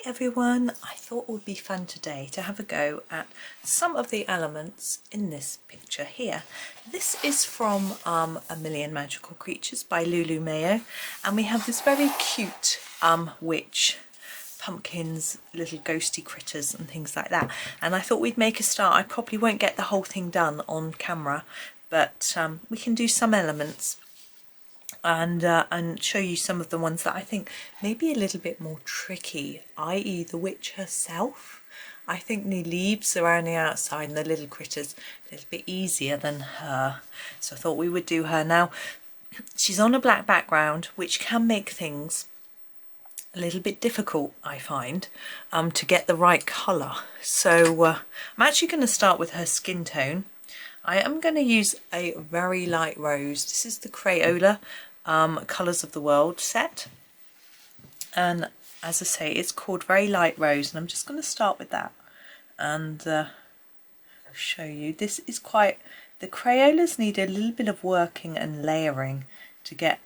Everyone, I thought it would be fun today to have a go at some of the elements in this picture here. This is from A Million Magical Creatures by Lulu Mayo, and we have this very cute witch, pumpkins, little ghosty critters and things like that, and I thought we'd make a start. I probably won't get the whole thing done on camera, but we can do some elements and show you some of the ones that I think may be a little bit more tricky, i.e. the witch herself. I think the leaves around the outside and the little critters a little bit easier than her, so I thought we would do her. Now she's on a black background, which can make things a little bit difficult, I find, to get the right colour. So I'm actually going to start with her skin tone. I am going to use a very light rose. This is the Crayola Colours of the World set, and as I say, it's called Very Light Rose, and I'm just going to start with that and show you. This is quite, the Crayolas need a little bit of working and layering to get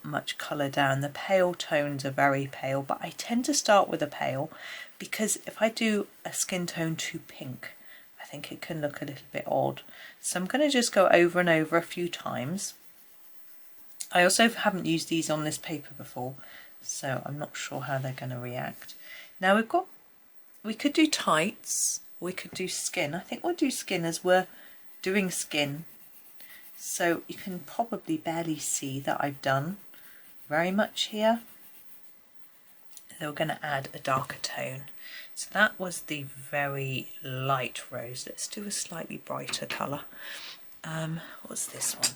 much colour down. The pale tones are very pale, but I tend to start with a pale because if I do a skin tone too pink, I think it can look a little bit odd. So I'm going to just go over and over a few times. I also haven't used these on this paper before, so I'm not sure how they're going to react. Now we could do tights, we could do skin. I think we'll do skin as we're doing skin. So you can probably barely see that I've done very much here. Then we're going to add a darker tone. So that was the Very Light Rose. Let's do a slightly brighter colour. What's this one?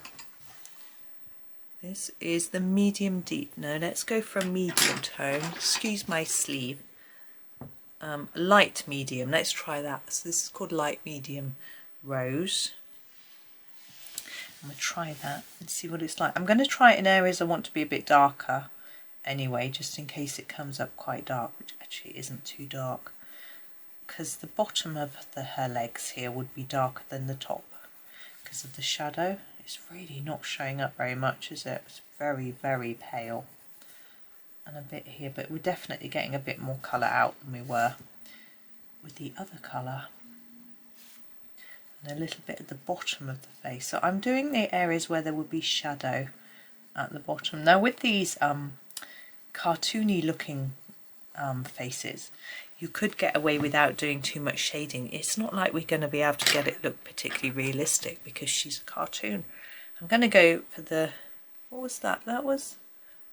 This is the Medium Deep. No, let's go for a medium tone. Excuse my sleeve. Light medium. Let's try that. So this is called Light Medium Rose. I'm going to try that and see what it's like. I'm going to try it in areas I want to be a bit darker anyway, just in case it comes up quite dark, which actually isn't too dark, because the bottom of her legs here would be darker than the top because of the shadow. It's really not showing up very much, is it? It's very, very pale. And a bit here, but we're definitely getting a bit more colour out than we were with the other colour. And a little bit at the bottom of the face. So I'm doing the areas where there would be shadow at the bottom. Now with these cartoony looking faces, you could get away without doing too much shading. It's not like we're going to be able to get it look particularly realistic because she's a cartoon. I'm going to go for the, what was that? That was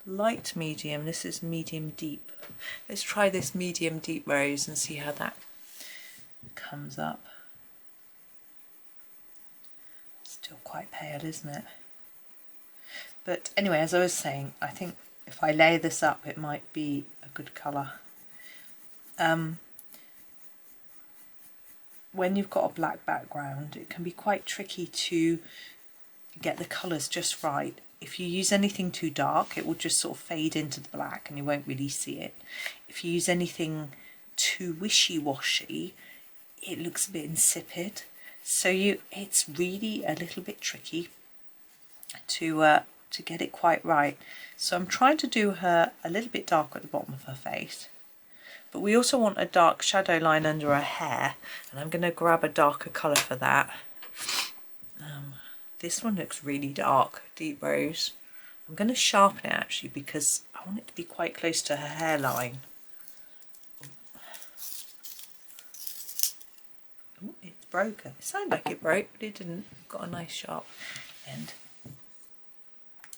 light medium. This is medium deep. Let's try this medium deep rose and see how that comes up. Still quite pale, isn't it? But anyway, as I was saying, I think if I lay this up, it might be a good colour. When you've got a black background, it can be quite tricky to get the colours just right. If you use anything too dark, it will just sort of fade into the black and you won't really see it. If you use anything too wishy-washy, it looks a bit insipid. So it's really a little bit tricky to get it quite right. So I'm trying to do her a little bit darker at the bottom of her face, but we also want a dark shadow line under her hair, and I'm going to grab a darker colour for that. This one looks really dark, deep rose. I'm going to sharpen it actually because I want it to be quite close to her hairline. Oh, it's broken. It sounded like it broke, but it didn't. Got a nice sharp end.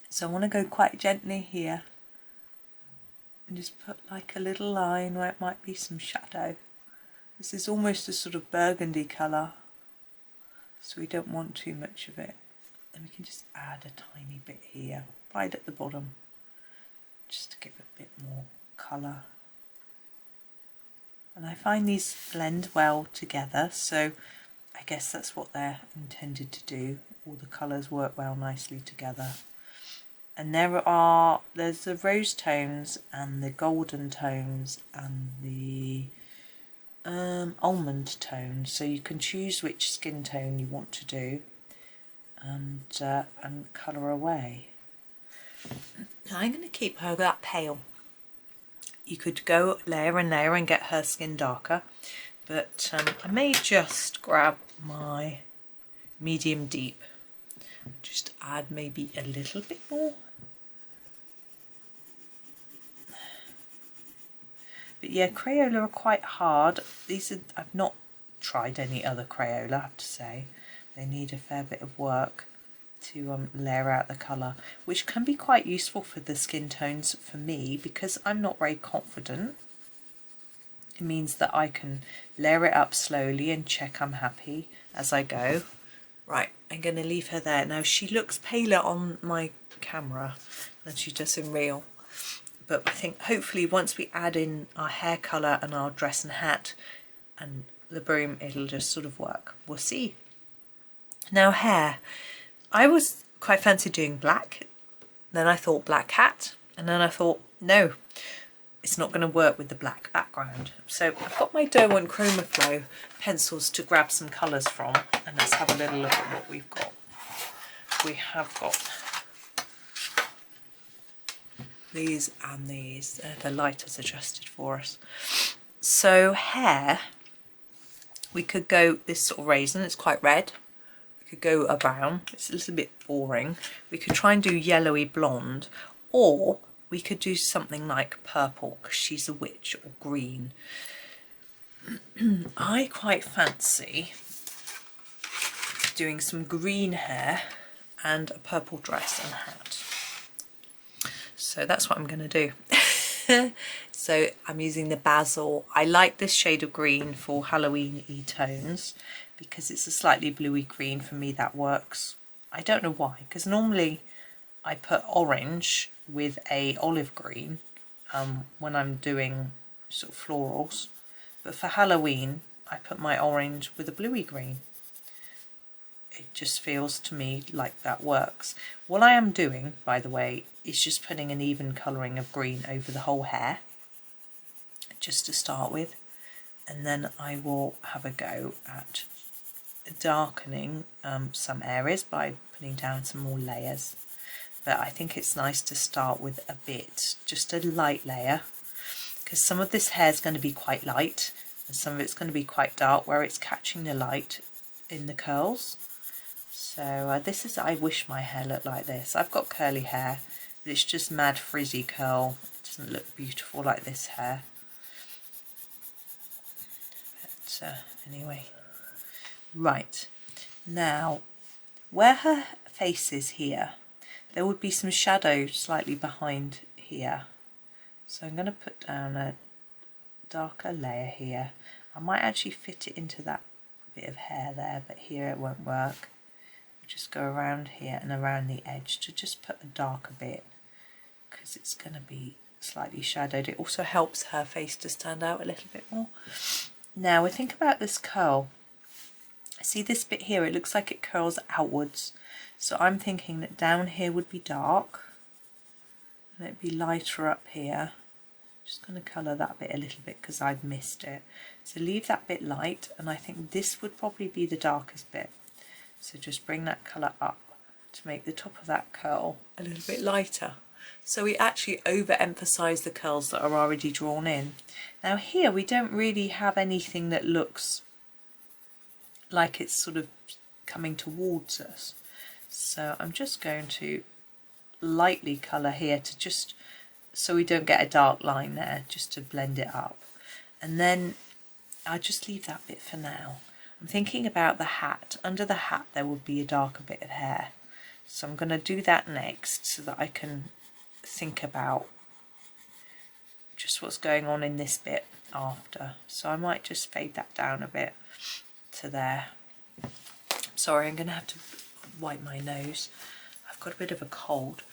So I want to go quite gently here and just put like a little line where it might be some shadow. This is almost a sort of burgundy colour, so we don't want too much of it. And we can just add a tiny bit here, right at the bottom, just to give a bit more colour. And I find these blend well together, so I guess that's what they're intended to do. All the colours work well nicely together. And there's the rose tones and the golden tones and the almond tones, so you can choose which skin tone you want to do and colour away. I'm going to keep her that pale you could go layer and layer and get her skin darker, but I may just grab my medium deep, just add maybe a little bit more. But yeah, Crayola are quite hard. These are, I've not tried any other Crayola, I have to say. They need a fair bit of work to layer out the colour, which can be quite useful for the skin tones for me because I'm not very confident. It means that I can layer it up slowly and check I'm happy as I go. Right, I'm going to leave her there. Now she looks paler on my camera than she does in real. But I think hopefully once we add in our hair colour and our dress and hat and the broom, it'll just sort of work. We'll see. Now hair. I was quite fancy doing black. Then I thought black hat. And then I thought, no, it's not going to work with the black background. So I've got my Derwent Chromaflow pencils to grab some colours from. And let's have a little look at what we've got. We have got these and these. The light is adjusted for us. So hair, we could go this sort of raisin, it's quite red. We could go a brown, it's a little bit boring. We could try and do yellowy blonde, or we could do something like purple because she's a witch, or green. I quite fancy doing some green hair and a purple dress and hat. So that's what I'm going to do. So I'm using the basil. I like this shade of green for Halloween-y tones because it's a slightly bluey green. For me that works. I don't know why, because normally I put orange with a olive green when I'm doing sort of florals, but for Halloween I put my orange with a bluey green. It just feels to me like that works. What I am doing, by the way, is just putting an even colouring of green over the whole hair, just to start with, and then I will have a go at darkening some areas by putting down some more layers. But I think it's nice to start with a bit, just a light layer, because some of this hair is going to be quite light and some of it's going to be quite dark where it's catching the light in the curls. So this is, I wish my hair looked like this. I've got curly hair, but it's just mad frizzy curl. It doesn't look beautiful like this hair. But anyway, right, now where her face is here, there would be some shadow slightly behind here. So I'm going to put down a darker layer here. I might actually fit it into that bit of hair there, but here it won't work. Just go around here and around the edge to just put a darker bit because it's going to be slightly shadowed. It also helps her face to stand out a little bit more. Now we think about this curl. See this bit here, it looks like it curls outwards. So I'm thinking that down here would be dark and it'd be lighter up here. Just going to colour that bit a little bit because I'd missed it. So leave that bit light, and I think this would probably be the darkest bit. So just bring that colour up to make the top of that curl a little bit lighter. So we actually overemphasise the curls that are already drawn in. Now here we don't really have anything that looks like it's sort of coming towards us. So I'm just going to lightly colour here to just, so we don't get a dark line there, just to blend it up. And then I'll just leave that bit for now. I'm thinking about the hat. Under the hat there would be a darker bit of hair. So I'm going to do that next so that I can think about just what's going on in this bit after. So I might just fade that down a bit to there. Sorry, I'm going to have to wipe my nose. I've got a bit of a cold.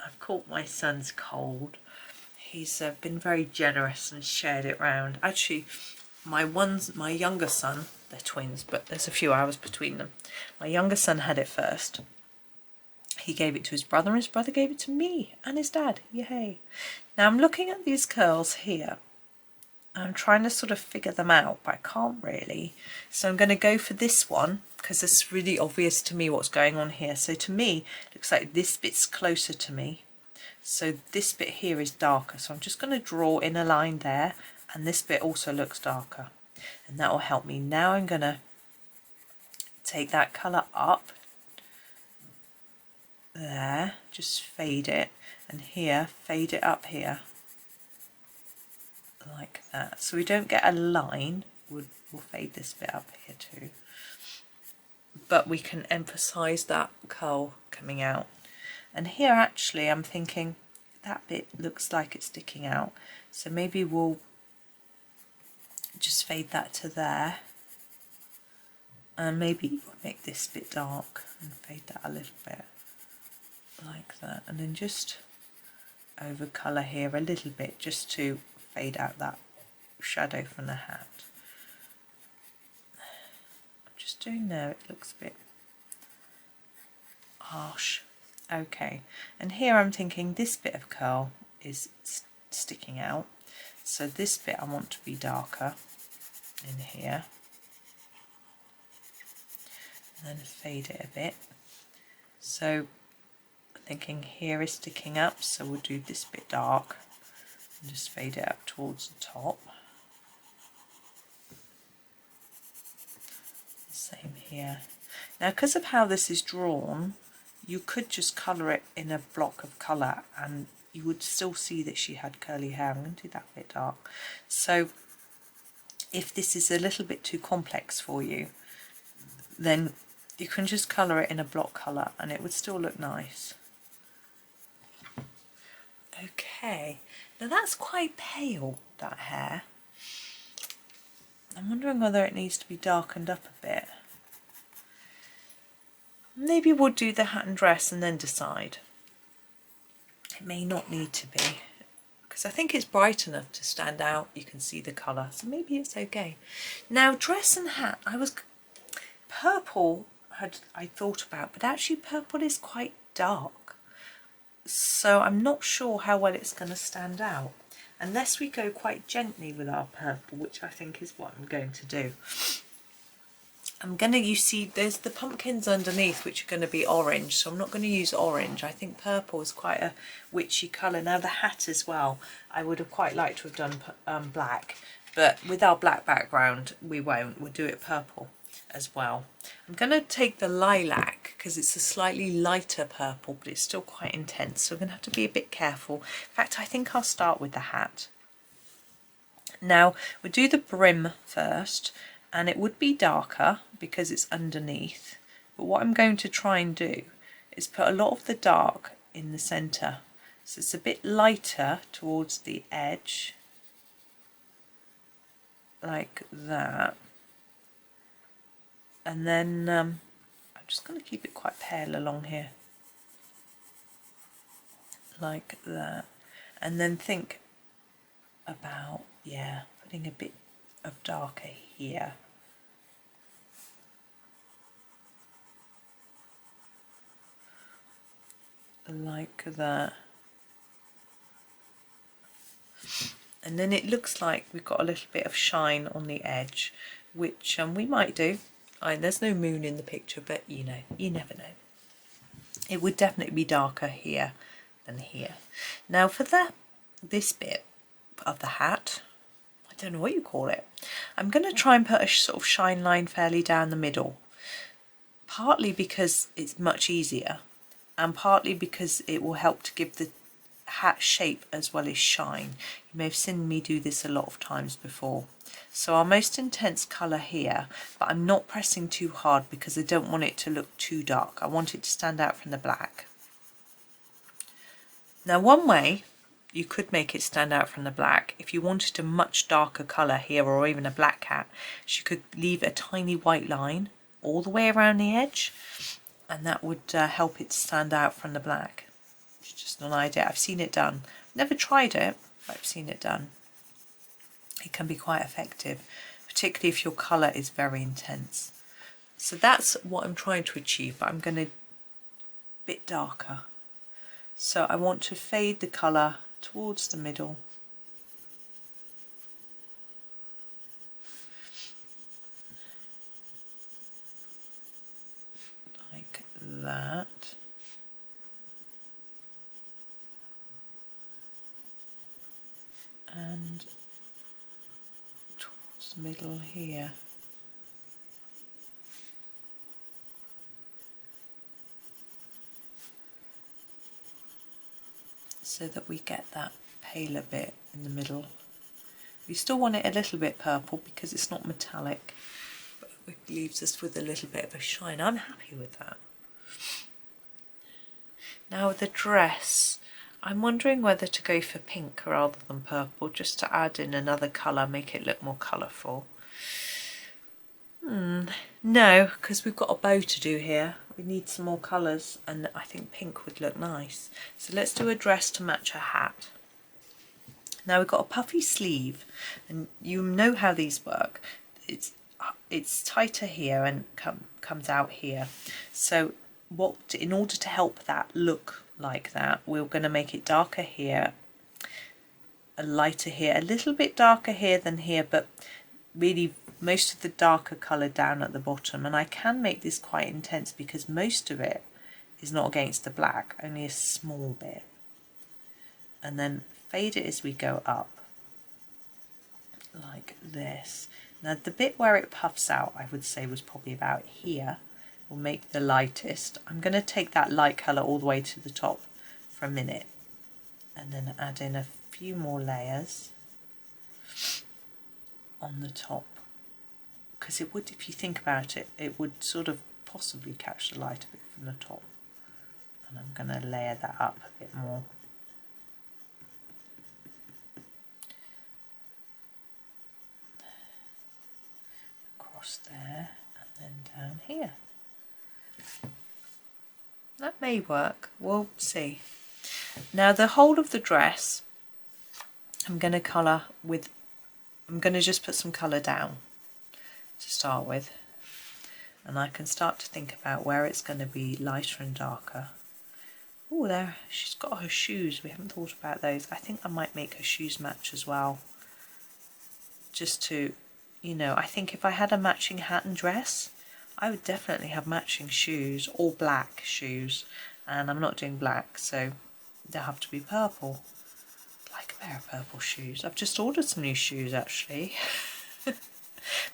I've caught my son's cold. He's been very generous and shared it round. Actually, my younger son, they're twins, but there's a few hours between them. My younger son had it first. He gave it to his brother, and his brother gave it to me and his dad. Yay. Now I'm looking at these curls here. I'm trying to sort of figure them out, but I can't really. So I'm going to go for this one because it's really obvious to me what's going on here. So to me, it looks like this bit's closer to me. So this bit here is darker, so I'm just going to draw in a line there, and this bit also looks darker, and that will help me. Now I'm going to take that colour up there, just fade it, and here fade it up here like that, so we don't get a line. We'll fade this bit up here too, but we can emphasize that curl coming out. And here actually I'm thinking that bit looks like it's sticking out, so maybe we'll just fade that to there, and maybe we'll make this bit dark and fade that a little bit like that, and then just over colour here a little bit just to fade out that shadow from the hat. I'm just doing there, it looks a bit harsh. Okay, and here I'm thinking this bit of curl is sticking out, so this bit I want to be darker in here, and then fade it a bit. So I'm thinking here is sticking up, so we'll do this bit dark and just fade it up towards the top. Same here. Now because of how this is drawn, you could just colour it in a block of colour and you would still see that she had curly hair. I'm going to do that bit dark. So if this is a little bit too complex for you, then you can just colour it in a block colour and it would still look nice. Okay, now that's quite pale, that hair. I'm wondering whether it needs to be darkened up a bit. Maybe we'll do the hat and dress and then decide. It may not need to be, because I think it's bright enough to stand out. You can see the colour, so maybe it's okay. Now dress and hat, purple I thought about, but actually purple is quite dark, so I'm not sure how well it's going to stand out unless we go quite gently with our purple, which I think is what I'm going to do. You see there's the pumpkins underneath which are going to be orange, so I'm not going to use orange. I think purple is quite a witchy colour. Now the hat as well, I would have quite liked to have done black, but with our black background we won't. We'll do it purple as well. I'm going to take the lilac because it's a slightly lighter purple, but it's still quite intense, so I'm going to have to be a bit careful. In fact, I think I'll start with the hat. Now we'll do the brim first, and it would be darker because it's underneath, but what I'm going to try and do is put a lot of the dark in the centre, so it's a bit lighter towards the edge like that, and then I'm just going to keep it quite pale along here like that, and then think about putting a bit of darker here. Like that. And then it looks like we've got a little bit of shine on the edge, which we might do. There's no moon in the picture, but you know, you never know. It would definitely be darker here than here. Now for this bit of the hat, I don't know what you call it, I'm going to try and put a sort of shine line fairly down the middle, partly because it's much easier and partly because it will help to give the hat shape as well as shine. You may have seen me do this a lot of times before. So our most intense colour here, but I'm not pressing too hard because I don't want it to look too dark. I want it to stand out from the black. Now one way you could make it stand out from the black, if you wanted a much darker colour here or even a black hat, you could leave a tiny white line all the way around the edge, and that would help it stand out from the black. It's just an idea. I've seen it done. Never tried it, but I've seen it done. It can be quite effective, particularly if your colour is very intense. So that's what I'm trying to achieve, but I'm going to bit darker. So I want to fade the colour towards the middle. Like that. and towards the middle here. So that we get that paler bit in the middle. We still want it a little bit purple because it's not metallic, but it leaves us with a little bit of a shine. I'm happy with that. Now the dress, I'm wondering whether to go for pink rather than purple, just to add in another colour, make it look more colourful. No, because we've got a bow to do here. We need some more colours, and I think pink would look nice. So let's do a dress to match her hat. Now we've got a puffy sleeve, and you know how these work. It's tighter here and comes out here. So in order to help that look like that, we're going to make it darker here, a lighter here, a little bit darker here than here, but really most of the darker colour down at the bottom. And I can make this quite intense because most of it is not against the black, only a small bit. And then fade it as we go up, like this. Now the bit where it puffs out, I would say, was probably about here. We'll make the lightest. I'm going to take that light colour all the way to the top for a minute, and then add in a few more layers on the top, because it would, if you think about it, it would sort of possibly catch the light a bit from the top. And I'm going to layer that up a bit more. Across there and then down here. That may work, we'll see. Now the whole of the dress, I'm going to colour with, I'm going to just put some colour down to start with, and I can start to think about where it's going to be lighter and darker. Oh, there, she's got her shoes, we haven't thought about those. I think I might make her shoes match as well, just to, you know, I think if I had a matching hat and dress, I would definitely have matching shoes, all black shoes, and I'm not doing black, so they'll have to be purple. I'd like a pair of purple shoes. I've just ordered some new shoes actually.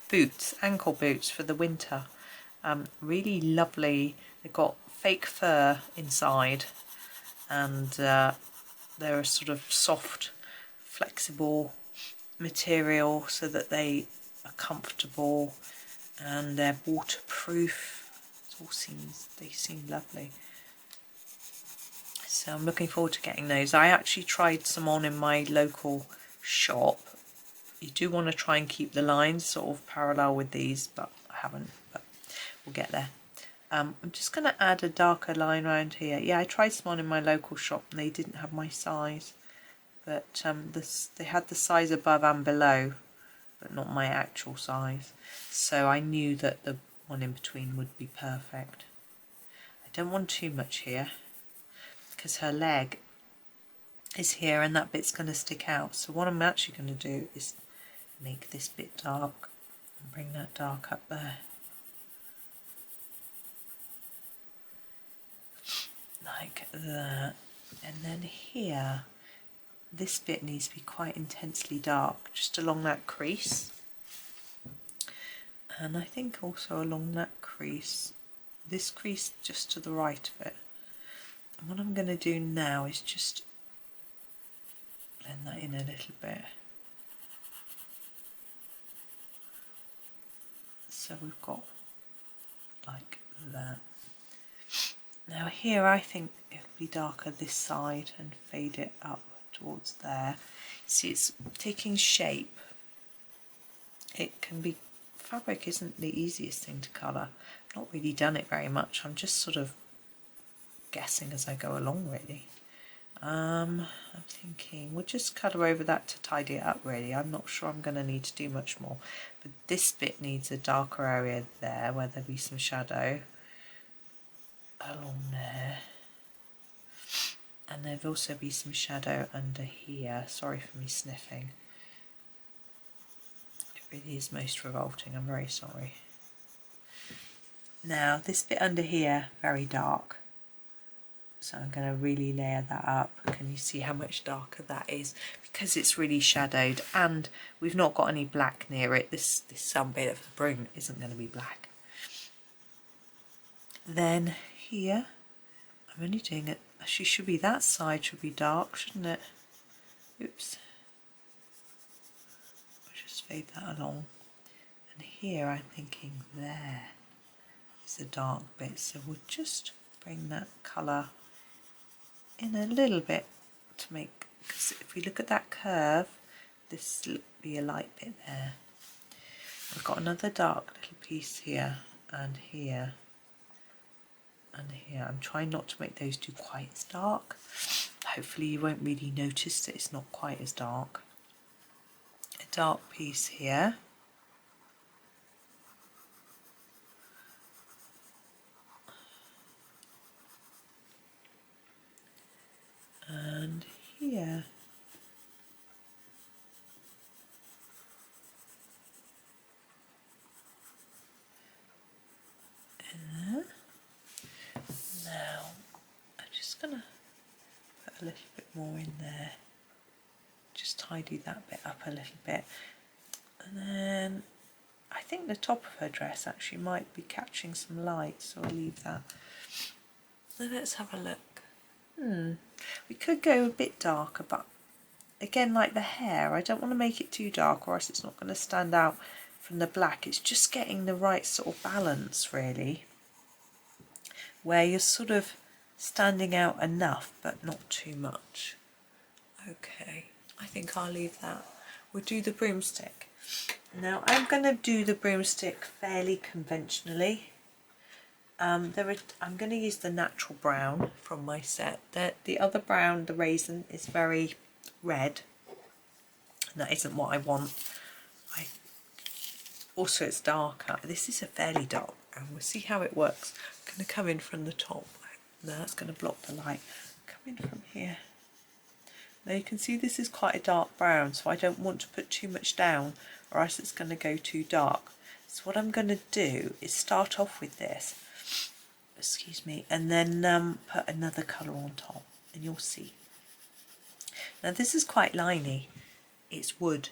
Boots, ankle boots for the winter. Really lovely. They've got fake fur inside, and they're a sort of soft, flexible material so that they are comfortable. And they're waterproof. They seem lovely. So I'm looking forward to getting those. I actually tried some on in my local shop. You do want to try and keep the lines sort of parallel with these, but I haven't, but we'll get there. I'm just going to add a darker line around here. Yeah, I tried some on in my local shop and they didn't have my size, but they had the size above and below, but not my actual size. So I knew that the one in between would be perfect. I don't want too much here because her leg is here and that bit's going to stick out. So what I'm actually going to do is make this bit dark and bring that dark up there. Like that. And then here, this bit needs to be quite intensely dark, just along that crease. And I think also along that crease, this crease just to the right of it. And what I'm going to do now is just blend that in a little bit. So we've got like that. Now here I think it'll be darker this side and fade it up towards there. See, it's taking shape. It can be, fabric isn't the easiest thing to colour. I've not really done it very much. I'm just sort of guessing as I go along really. I'm thinking we'll just colour over that to tidy it up really. I'm not sure I'm going to need to do much more. But this bit needs a darker area there where there'll be some shadow along there. And there'll also be some shadow under here. Sorry for me sniffing. It really is most revolting, I'm very sorry. Now this bit under here, very dark. So I'm going to really layer that up. Can you see how much darker that is? Because it's really shadowed and we've not got any black near it. This some bit of the broom isn't going to be black. Then here, I'm only doing it, actually should be that side should be dark, shouldn't it? Oops. I'll just fade that along. And here I'm thinking there is the dark bit. So we'll just bring that colour in a little bit to make, because if we look at that curve, this will be a light bit there. I've got another dark little piece here and here and here. I'm trying not to make those two quite as dark. Hopefully you won't really notice that it's not quite as dark. A dark piece here. And here. And there. Now, I'm just going to put a little bit more in there. Just tidy that bit up a little bit. And then I think the top of her dress actually might be catching some light, so I'll leave that. So let's have a look. We could go a bit darker, but again, like the hair, I don't want to make it too dark or else it's not going to stand out from the black. It's just getting the right sort of balance, really, where you're sort of standing out enough, but not too much. Okay, I think I'll leave that. We'll do the broomstick. Now, I'm going to do the broomstick fairly conventionally. I'm going to use the natural brown from my set. The other brown, the raisin, is very red, and that isn't what I want. Also, it's darker. This is a fairly dark brown. We'll see how it works. I'm going to come in from the top. No, that's going to block the light. Come in from here. Now you can see this is quite a dark brown, so I don't want to put too much down or else it's going to go too dark. So what I'm going to do is start off with this, excuse me, and then put another colour on top, and you'll see. Now this is quite liney. It's wood.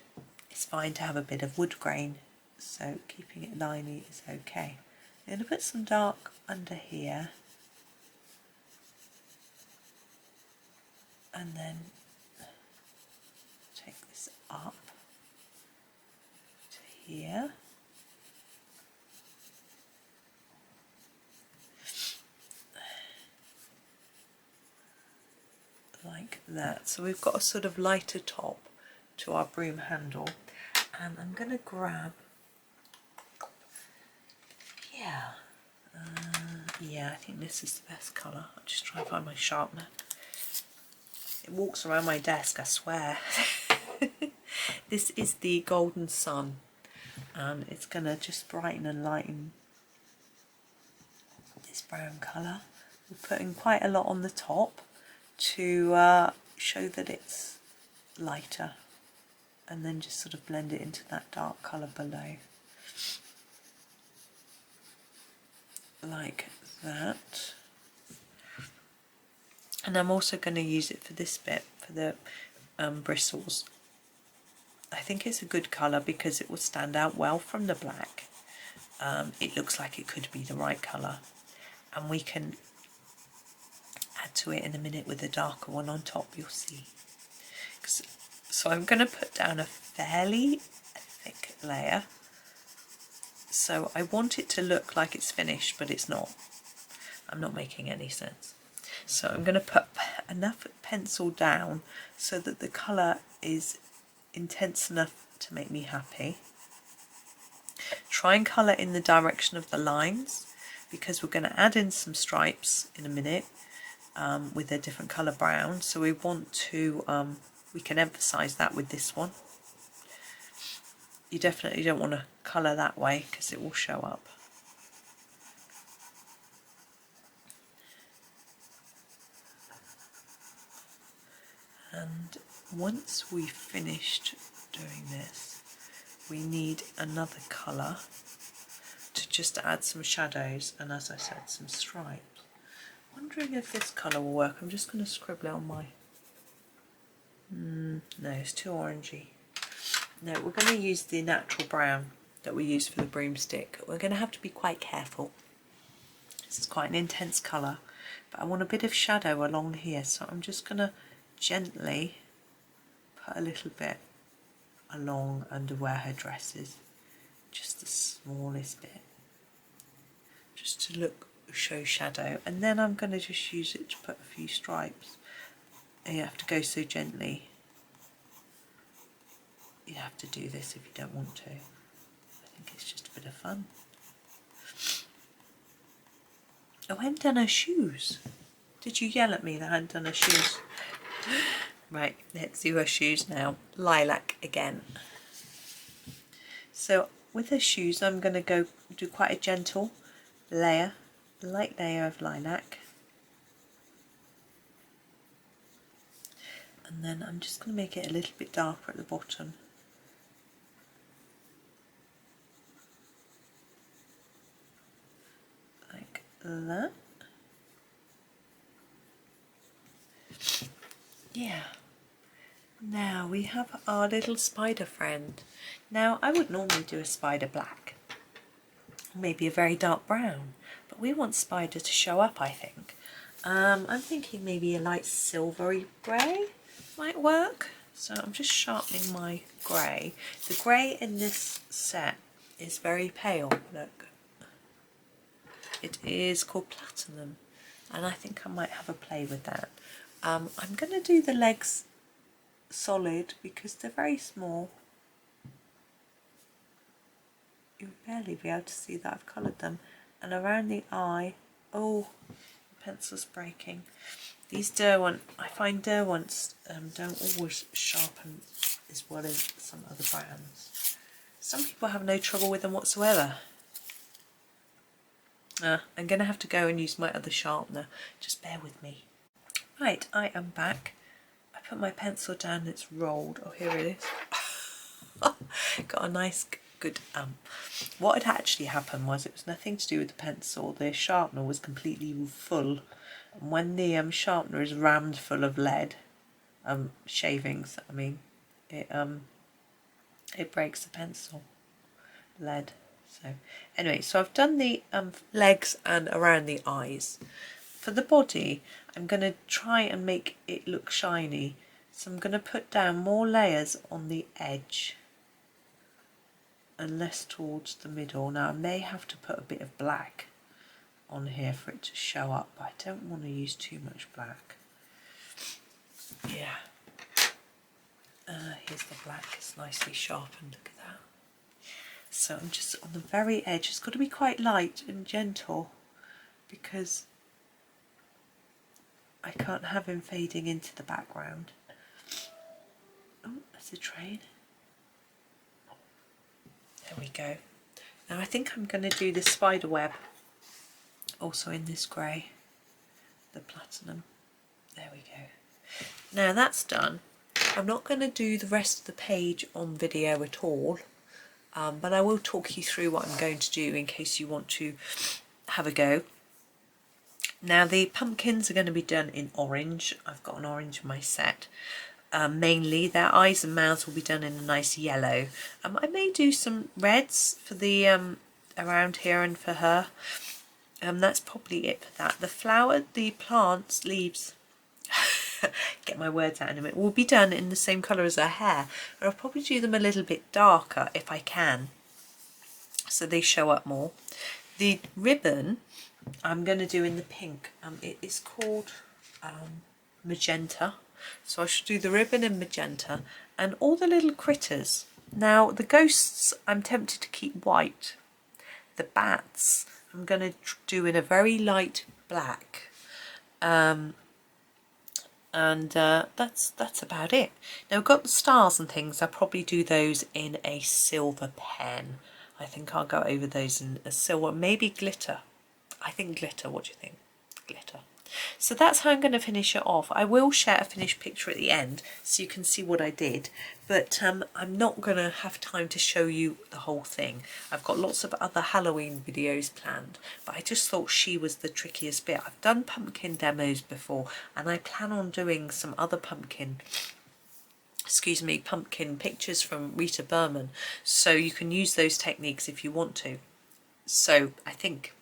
It's fine to have a bit of wood grain, so keeping it liney is okay. I'm going to put some dark under here, and then take this up to here. Like that. So we've got a sort of lighter top to our broom handle, and I'm going to grab, yeah, I think this is the best colour. I'll just try and find my sharpener. It walks around my desk, I swear. This is the Golden Sun, and it's going to just brighten and lighten this brown colour. We're putting quite a lot on the top to show that it's lighter, and then just sort of blend it into that dark colour below, like that. And I'm also going to use it for this bit, for the bristles. I think it's a good colour because it will stand out well from the black. It looks like it could be the right colour, and we can add to it in a minute with a darker one on top, you'll see. So I'm going to put down a fairly thick layer. So I want it to look like it's finished, but it's not. I'm not making any sense. So I'm going to put enough pencil down so that the colour is intense enough to make me happy. Try and colour in the direction of the lines, because we're going to add in some stripes in a minute with a different colour brown. So we want to, we can emphasise that with this one. You definitely don't want to colour that way because it will show up. And once we've finished doing this, we need another colour to just add some shadows and, as I said, some stripes. Wondering if this colour will work. I'm just going to scribble it on my... no, it's too orangey. No, we're going to use the natural brown that we use for the broomstick. We're going to have to be quite careful. This is quite an intense colour, but I want a bit of shadow along here, so I'm just going to gently put a little bit along under where her dress is, just the smallest bit, just to show shadow, and then I'm going to just use it to put a few stripes. And you have to go so gently. You have to do this if you don't want to. I think it's just a bit of fun. Oh, I hadn't done her shoes. Did you yell at me that I hadn't done her shoes? Right, let's do her shoes now. Lilac again. So with her shoes, I'm going to go do quite a gentle layer, light layer of lilac. And then I'm just going to make it a little bit darker at the bottom. Like that. Yeah. Now we have our little spider friend. Now I would normally do a spider black, maybe a very dark brown, but we want spider to show up, I think. I'm thinking maybe a light silvery grey might work. So I'm just sharpening my grey. The grey in this set is very pale, look. It is called Platinum, and I think I might have a play with that. I'm going to do the legs solid because they're very small. You'll barely be able to see that I've coloured them. And around the eye, oh, the pencil's breaking. These Derwent, I find Derwents don't always sharpen as well as some other brands. Some people have no trouble with them whatsoever. I'm going to have to go and use my other sharpener. Just bear with me. Right, I am back. I put my pencil down and it's rolled. Oh, here it is. Got a nice, good What had actually happened was it was nothing to do with the pencil. The sharpener was completely full. And when the sharpener is rammed full of lead, shavings, I mean, it breaks the pencil. Lead. So anyway, so I've done the legs and around the eyes. For the body, I'm going to try and make it look shiny. So I'm going to put down more layers on the edge and less towards the middle. Now I may have to put a bit of black on here for it to show up, but I don't want to use too much black. Yeah. Here's the black, it's nicely sharpened, look at that. So I'm just on the very edge. It's got to be quite light and gentle because I can't have him fading into the background. Oh, there's a train. There we go. Now I think I'm going to do the spider web also in this grey, the platinum. There we go. Now that's done. I'm not going to do the rest of the page on video at all, but I will talk you through what I'm going to do in case you want to have a go. Now the pumpkins are going to be done in orange. I've got an orange in my set. Mainly their eyes and mouths will be done in a nice yellow. I may do some reds for the around here and for her. That's probably it for that. The flower, the plants, leaves, get my words out in a minute, will be done in the same colour as her hair. I'll probably do them a little bit darker if I can, so they show up more. The ribbon I'm going to do in the pink. It is called magenta, so I should do the ribbon in magenta and all the little critters. Now the ghosts I'm tempted to keep white. The bats I'm going to do in a very light black, and that's about it. Now I've got the stars and things. I'll probably do those in a silver pen. I think I'll go over those in a silver, maybe glitter. I think glitter. What do you think? Glitter. So that's how I'm going to finish it off. I will share a finished picture at the end so you can see what I did, but I'm not going to have time to show you the whole thing. I've got lots of other Halloween videos planned, but I just thought she was the trickiest bit. I've done pumpkin demos before, and I plan on doing some other pumpkin pictures from Rita Berman, so you can use those techniques if you want to. So I think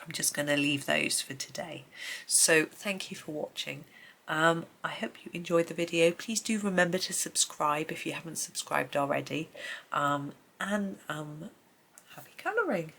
I'm just going to leave those for today. So thank you for watching. I hope you enjoyed the video. Please do remember to subscribe if you haven't subscribed already, and happy colouring.